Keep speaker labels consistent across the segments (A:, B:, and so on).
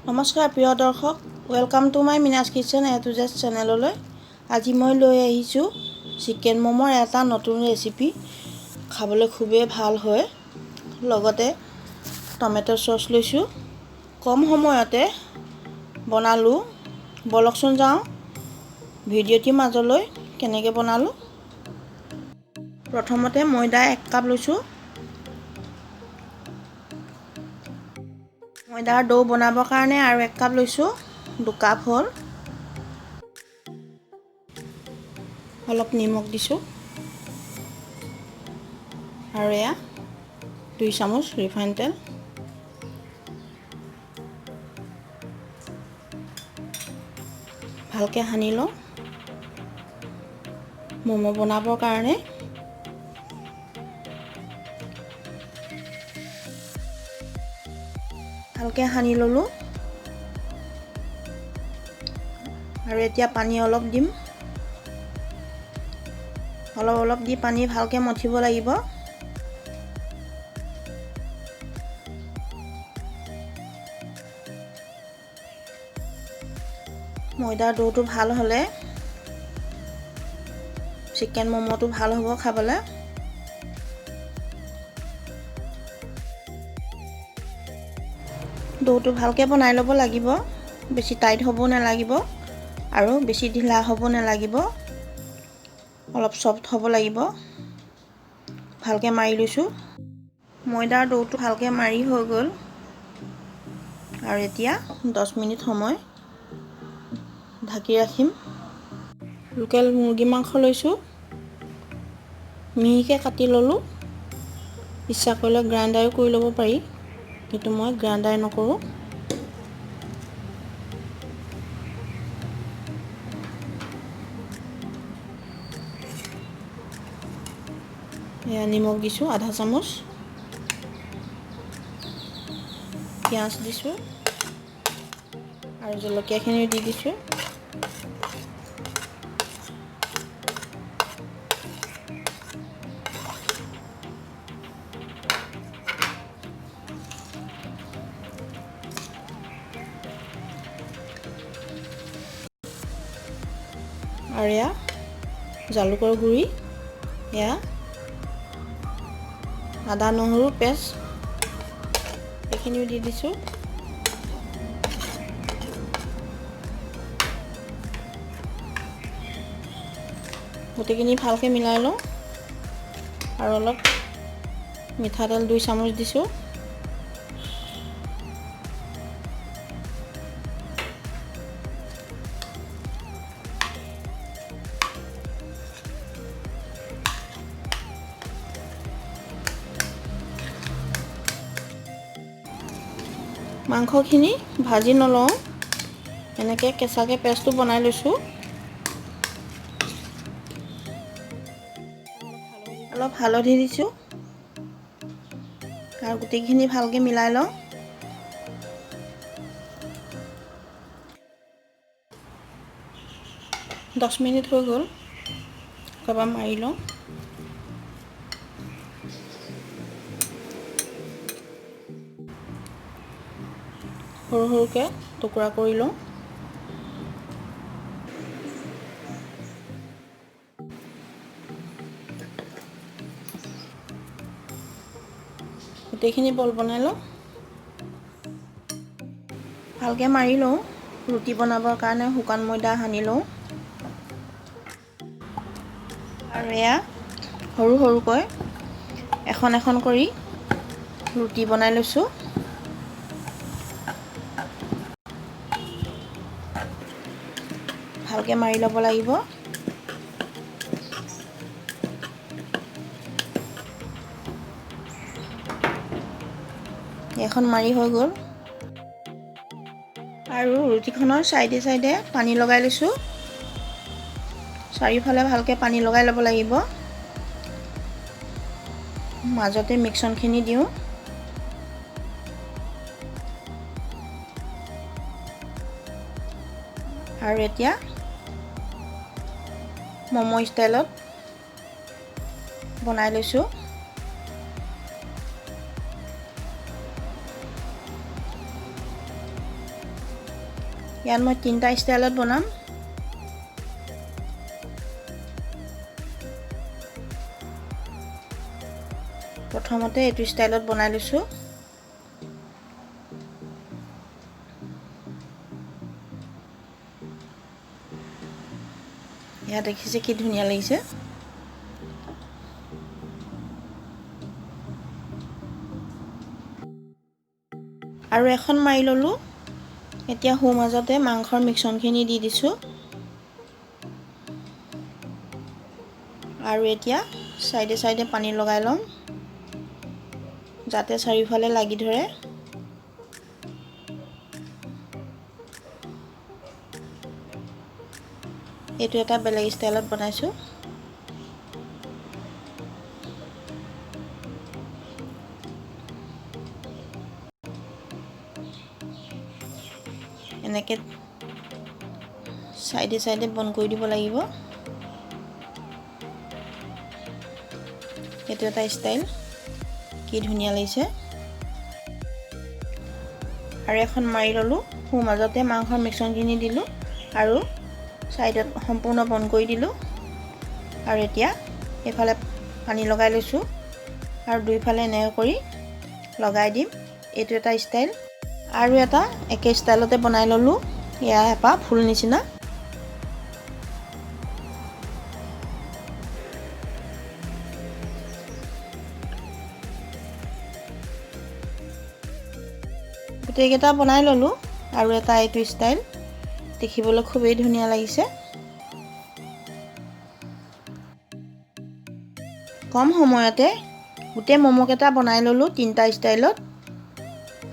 A: নমস্কাৰ প্ৰিয় দৰ্শক, welcome to my Minaj kitchen A to Z চেনেললৈ। আজি মই লৈ আহিছোঁ চিকেন ম'মৰ এটা নতুন ৰেচিপি। খাবলৈ খুবেই ভাল হয়। লগতে টমেটো চচ লৈছোঁ। কম সময়তে বনালোঁ। বলকচোন যাওঁ ভিডিঅ'টিৰ মাজলৈ কেনেকৈ বনালোঁ। প্ৰথমতে ময়দা 1 কাপ লৈছোঁ। ময়দাৰ ডো বনাবৰ কাৰণে আৰু 1 কাপ লৈছোঁ। 2 কাপ হ'ল। অলপ নিমখ দিছোঁ আৰু এয়া 2 চামুচ ৰিফাইন তেল। ভালকৈ সানি লওঁ ম'ম' বনাবৰ কাৰণে। ভালকৈ সানি ল'লোঁ আৰু এতিয়া পানী অলপ দিম। অলপ দি পানী ভালকৈ মঠিব লাগিব। ময়দাৰ ডোটো ভাল হ'লে চিকেন ম'ম'টো ভাল হ'ব খাবলৈ। ডোটো ভালকৈ বনাই ল'ব লাগিব। বেছি টাইট হ'ব নালাগিব আৰু বেছি ঢিলা হ'ব নালাগিব। অলপ সফ্ট হ'ব লাগিব। ভালকৈ মাৰি লৈছোঁ। ময়দাৰ ডোটো ভালকৈ মাৰি হৈ গ'ল আৰু এতিয়া 10 মিনিট সময় ঢাকি ৰাখিম। লোকেল মুৰ্গী মাংস লৈছোঁ। মিহিকৈ কাটি ল'লোঁ। ইচ্ছা কৰিলে গ্ৰাইণ্ডাৰো কৰি ল'ব পাৰি, কিন্তু মই গ্ৰাইণ্ডাৰ নকৰোঁ। এয়া নিমখ দিছোঁ আধা চামুচ। পিঁয়াজ দিছোঁ আৰু জলকীয়াখিনি দি দিছোঁ। আৰু এয়া জালুকৰ গুড়ি, এয়া আদা নহৰু পেষ্ট, এইখিনিও দি দিছোঁ। গোটেইখিনি ভালকৈ মিলাই লওঁ আৰু অলপ মিঠাতেল 2 চামুচ দিছোঁ। মাংসখিনি ভাজি নলওঁ, এনেকৈ কেঁচাকৈ পেষ্টটো বনাই লৈছোঁ। অলপ হালধি দিছোঁ আৰু গোটেইখিনি ভালকৈ মিলাই লওঁ। দহ মিনিট হৈ গ'ল। এবাৰ মাৰি লওঁ। সৰু সৰুকৈ টুকুৰা কৰি লওঁ। গোটেইখিনি বল বনাই লওঁ। ভালকৈ মাৰি লওঁ। ৰুটি বনাবৰ কাৰণে শুকান ময়দা সানি লওঁ আৰু এয়া সৰু সৰুকৈ এখন এখন কৰি ৰুটি বনাই লৈছোঁ। ভালকৈ মাৰি ল'ব লাগিব। এখন মাৰি হৈ গ'ল আৰু ৰুটিখনৰ চাইডে চাইডে পানী লগাই লৈছোঁ। চাৰিওফালে ভালকৈ পানী লগাই ল'ব লাগিব। মাজতে মিক্সনখিনি দিওঁ। আৰু এতিয়া ম'ম' ষ্টাইলত বনাই লৈছোঁ। ইয়াত মই 3টা ষ্টাইলত বনাম। প্ৰথমতে এইটো ষ্টাইলত বনাই লৈছোঁ। ইয়াত দেখিছে কি ধুনীয়া লাগিছে। আৰু এখন মাৰি ল'লোঁ। এতিয়া সোঁ মাজতে মাংসৰ মিশ্ৰণখিনি দি দিছোঁ। আৰু এতিয়া সাইডে সাইডে পানী লগাই ল'ম যাতে চাৰিওফালে লাগি ধৰে। এইটো এটা বেলেগ ষ্টাইলত বনাইছোঁ। এনেকৈ সাইডে সাইডে বন্ধ কৰি দিব লাগিব। এইটো এটা ষ্টাইল, কি ধুনীয়া লাগিছে। আৰু এখন মাৰি ল'লোঁ। সোঁ মাজতে মাংসৰ মিশ্ৰণখিনি দিলোঁ আৰু সাইডত সম্পূৰ্ণ বন্ধ কৰি দিলোঁ। আৰু এতিয়া এইফালে পানী লগাই লৈছোঁ আৰু দুইফালে এনেকৈ কৰি লগাই দিম। এইটো এটা ষ্টাইল। আৰু এটা একে ষ্টাইলতে বনাই ল'লোঁ। এয়া এপাহ ফুল নিচিনা। গোটেইকেইটা বনাই ল'লোঁ। আৰু এটা এইটো ষ্টাইল, দেখিবলৈ খুবেই ধুনীয়া লাগিছে। কম সময়তে গোটেই মমোকেইটা বনাই ল'লোঁ 3টা ষ্টাইলত।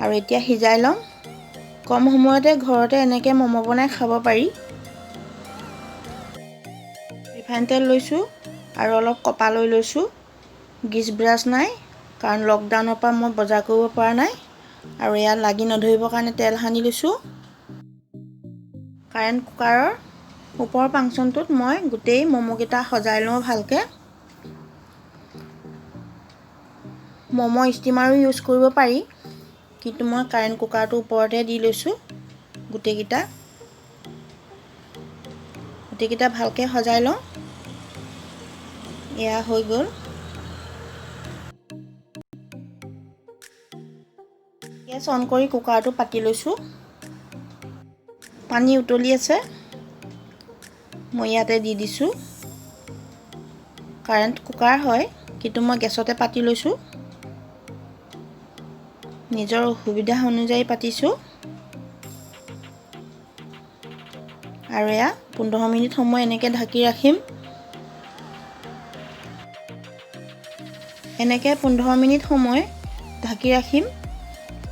A: আৰু এতিয়া সিজাই ল'ম। কম সময়তে ঘৰতে এনেকৈ মমো বনাই খাব পাৰি। ৰিফাইন তেল লৈছোঁ আৰু অলপ কপা লৈ লৈছোঁ। গ্ৰীজ ব্ৰাছ নাই কাৰণ লকডাউনৰ পৰা মই বজাৰ কৰিব পৰা নাই। আৰু ইয়াত লাগি নধৰিবৰ কাৰণে তেল সানি লৈছোঁ। কাৰেণ্ট কুকাৰৰ ওপৰৰ ফাংচনটোত মই গোটেই মমোকেইটা সজাই লওঁ ভালকৈ। মমো ষ্টিমাৰো ইউজ কৰিব পাৰি, কিন্তু মই কাৰেণ্ট কুকাৰটোৰ ওপৰতে দি লৈছোঁ। গোটেইকেইটা ভালকৈ সজাই লওঁ। এয়া হৈ গ'ল। গেছ অন কৰি কুকাৰটো পাতি লৈছোঁ। পানী উতলি আছে, মই ইয়াতে দি দিছোঁ। কাৰেণ্ট কুকাৰ হয়, কিন্তু মই গেছতে পাতি লৈছোঁ। নিজৰ সুবিধা অনুযায়ী পাতিছোঁ। আৰু এয়া 15 মিনিট সময় এনেকৈ ঢাকি ৰাখিম। এনেকৈ 15 মিনিট সময় ঢাকি ৰাখিম।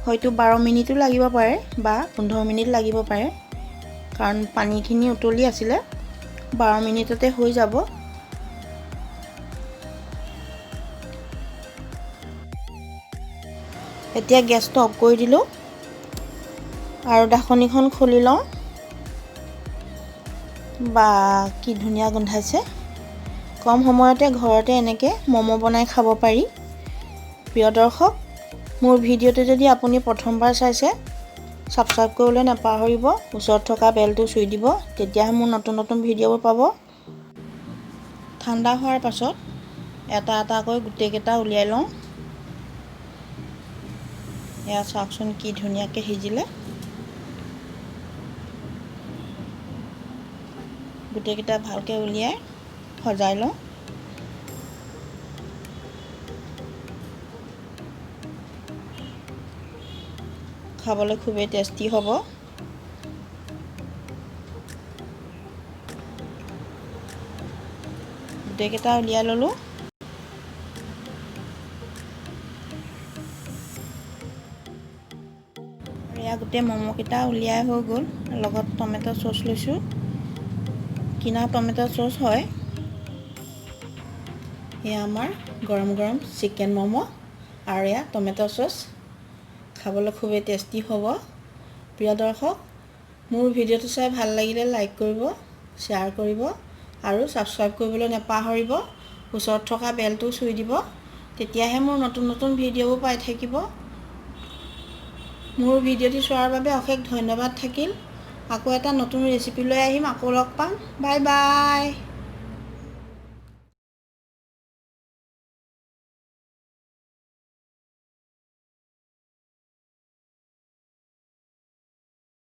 A: হয়তো 12 মিনিটো লাগিব পাৰে বা 15 মিনিট লাগিব পাৰে, কাৰণ পানীখিনি উতলি আছিলে। 12 মিনিটতে হৈ যাব। এতিয়া গেছটো অফ কৰি দিলোঁ আৰু ঢাকনিখন খুলি লওঁ। বা কি ধুনীয়া গোন্ধাইছে। কম সময়তে ঘৰতে এনেকৈ মমো বনাই খাব পাৰি। প্ৰিয় দৰ্শক, মোৰ ভিডিঅ'টো যদি আপুনি প্ৰথমবাৰ চাইছে, ছাবস্ক্ৰাইব কৰিবলৈ নাপাহৰিব। ওচৰত থকা বেলটো চুই দিব, তেতিয়াহে মোৰ নতুন নতুন ভিডিঅ'বোৰ পাব। ঠাণ্ডা হোৱাৰ পাছত এটা এটাকৈ গোটেইকেইটা উলিয়াই লওঁ। এয়া চাওকচোন কি ধুনীয়াকৈ সিজিলে। গোটেইকেইটা ভালকৈ উলিয়াই সজাই লওঁ। খাবলৈ খুবেই টেষ্টি হ'ব। গোটেইকেইটা উলিয়াই ল'লোঁ। এয়া গোটেই মমোকেইটা উলিয়াই হৈ গ'ল। লগত টমেটো চচ লৈছোঁ। কিনা টমেটো চচ হয়। এয়া আমাৰ গৰম গৰম চিকেন মমো আৰু এয়া টমেটো চচ। খাবলৈ খুবেই টেষ্টি হ'ব। প্ৰিয় দৰ্শক, মোৰ ভিডিঅ'টো চাই ভাল লাগিলে লাইক কৰিব, শ্বেয়াৰ কৰিব আৰু ছাবস্ক্ৰাইব কৰিবলৈ নাপাহৰিব। ওচৰত থকা বেলটো চুই দিব, তেতিয়াহে মোৰ নতুন নতুন ভিডিঅ'বোৰ পাই থাকিব। মোৰ ভিডিঅ'টি চোৱাৰ বাবে অশেষ ধন্যবাদ থাকিল। আকৌ এটা নতুন ৰেচিপি লৈ আহিম, আকৌ লগ পাম। Bye bye.